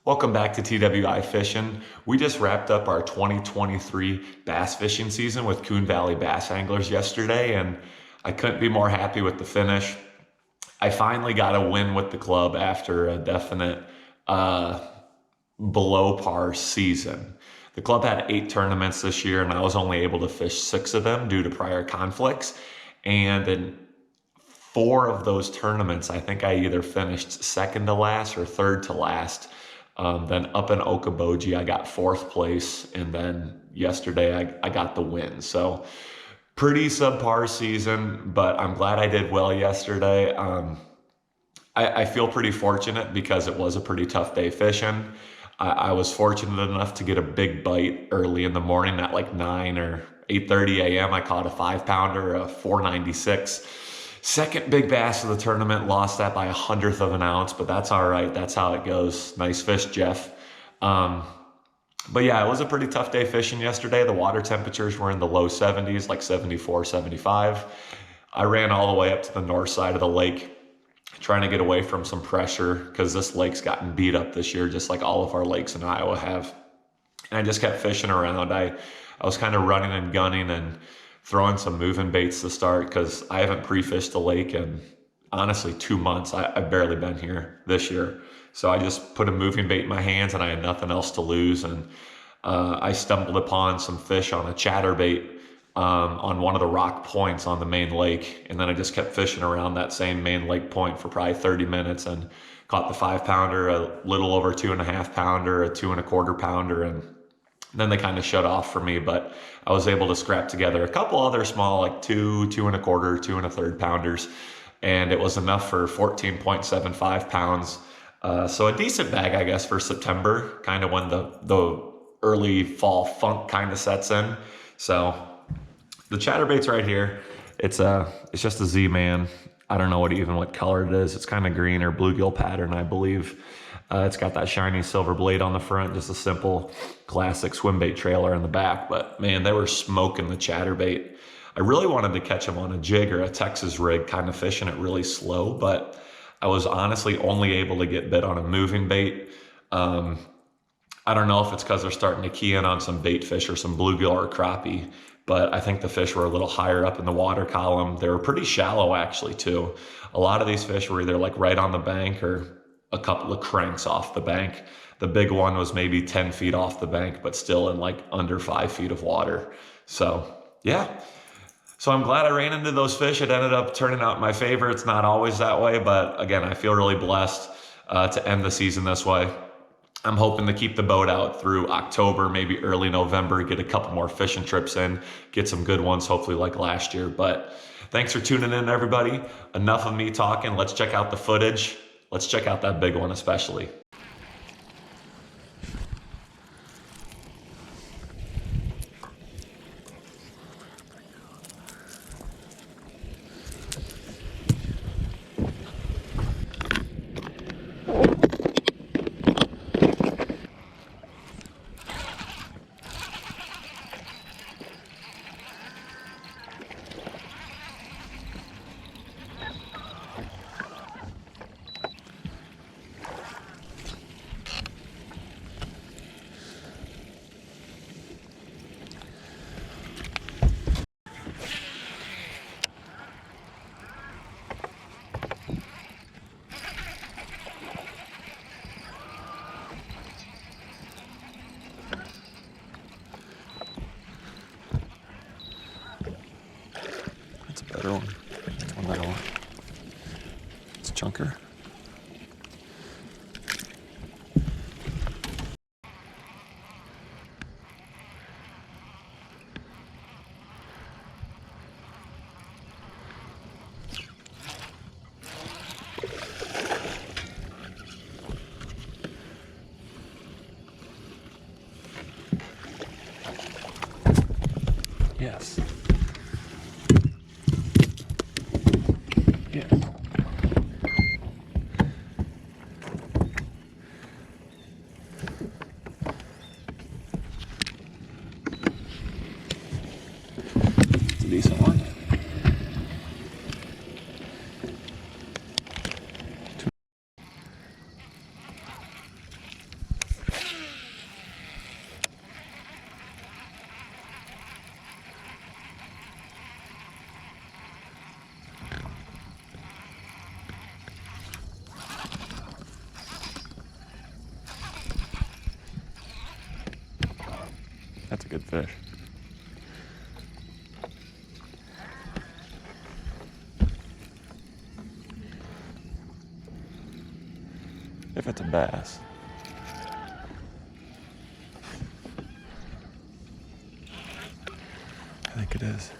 Welcome back to TWI Fishing. We just wrapped up our 2023 bass fishing season with Coon Valley Bass Anglers yesterday, and I couldn't be more happy with the finish. I finally got a win with the club after a definite below par season. The club had 8 tournaments this year, and I was only able to fish 6 of them due to prior conflicts. And in 4 of those tournaments, I think I either finished second to last or third to last. Then up in Okoboji, I got 4th place, and then yesterday I got the win. So pretty subpar season, but I'm glad I did well yesterday. I feel pretty fortunate because it was a pretty tough day fishing. I was fortunate enough to get a big bite early in the morning at like 9 or 8:30 a.m. I caught a 5-pounder, a 496. Second big bass of the tournament, lost that by 1/100 of an ounce, but that's all right. That's how it goes. Nice fish, Jeff. But yeah, it was a pretty tough day fishing yesterday. The water temperatures were in the low 70s, like 74, 75. I ran all the way up to the north side of the lake, trying to get away from some pressure because this lake's gotten beat up this year, just like all of our lakes in Iowa have. And I just kept fishing around. I was kind of running and gunning and throwing some moving baits to start because I haven't pre-fished the lake in honestly 2 months. I've barely been here this year. So I just put a moving bait in my hands and I had nothing else to lose. And I stumbled upon some fish on a chatterbait on one of the rock points on the main lake. And then I just kept fishing around that same main lake point for probably 30 minutes and caught the 5-pounder, a little over 2.5-pounder, a 2 1/4 pounder, and then they kind of shut off for me, but I was able to scrap together a couple other small, like 2, 2 1/4, 2 1/3 pounders, and it was enough for 14.75 pounds. So a decent bag, I guess, for September, kind of when the early fall funk kind of sets in. So the chatterbait's right here. It's just a Z-Man. I don't know what color it is. It's kind of green or bluegill pattern, I believe. It's got that shiny silver blade on the front, just a simple classic swim bait trailer in the back. But man, they were smoking the chatterbait. I really wanted to catch them on a jig or a Texas rig, kind of fishing it really slow, but I was honestly only able to get bit on a moving bait. I don't know if it's because they're starting to key in on some bait fish or some bluegill or crappie, but I think the fish were a little higher up in the water column. They were pretty shallow actually too. A lot of these fish were either like right on the bank or a couple of cranks off the bank. The big one was maybe 10 feet off the bank, but still in like under 5 feet of water. So yeah. So I'm glad I ran into those fish. It ended up turning out my favor. It's not always that way, but again, I feel really blessed to end the season this way. I'm hoping to keep the boat out through October, maybe early November, get a couple more fishing trips in, get some good ones, hopefully like last year. But thanks for tuning in, everybody. Enough of me talking. Let's check out the footage. Let's check out that big one especially. That's a better one. That's one that I want. It's a chunker. Yes. Yes. It's a decent one. That's a good fish. If it's a bass. I think it is.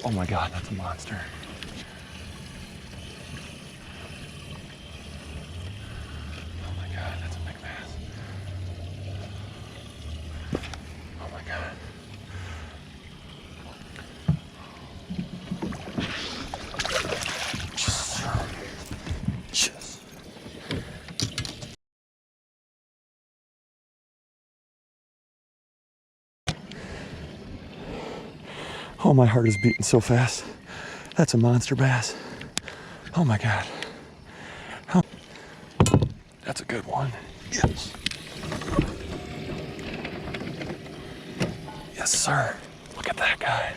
Oh my God, that's a monster. Oh my God, that's a big bass. Oh my God. Yes. Oh, my heart is beating so fast. That's a monster bass. Oh my God. Oh. That's a good one. Yes. Yes, sir. Look at that guy.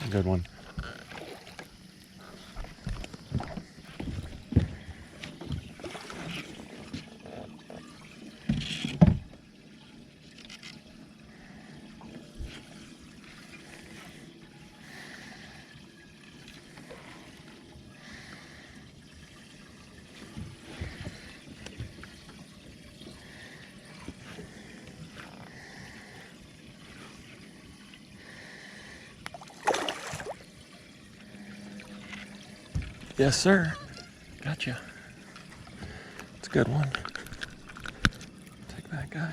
A good one. Yes, sir. Gotcha. It's a good one. Take that guy.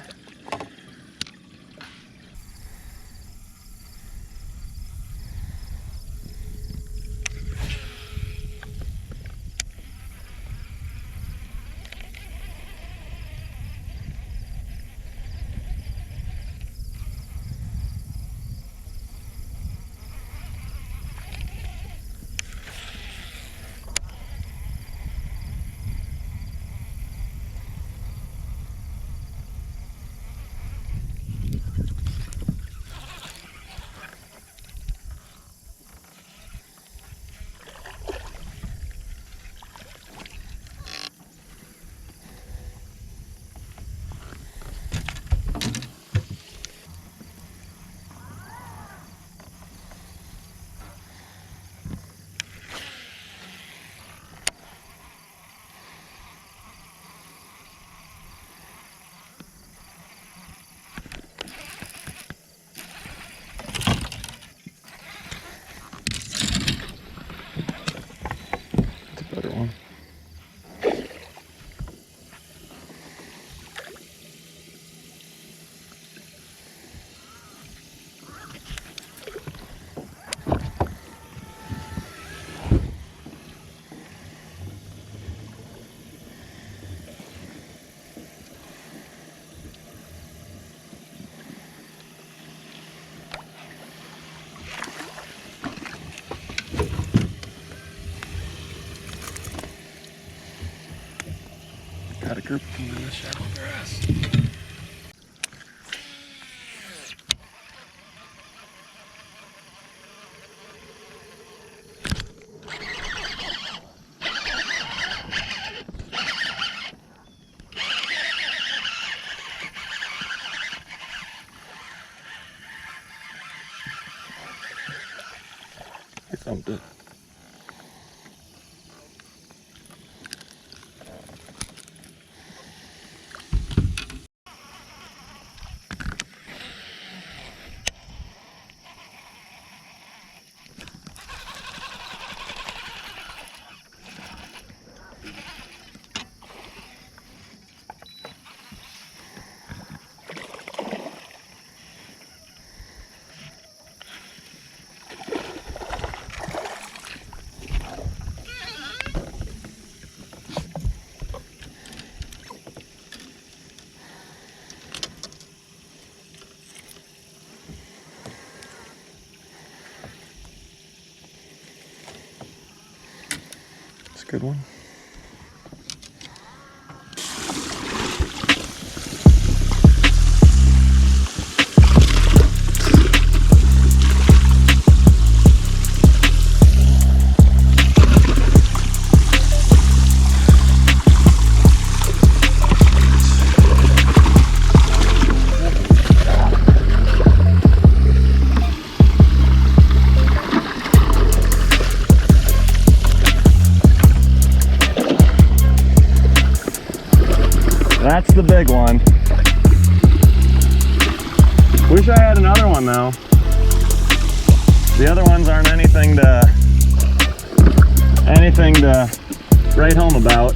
Better one. Got a group of them in the shallow grass. He thumped it. Good one. That's the big one. Wish I had another one though. The other ones aren't anything to write home about.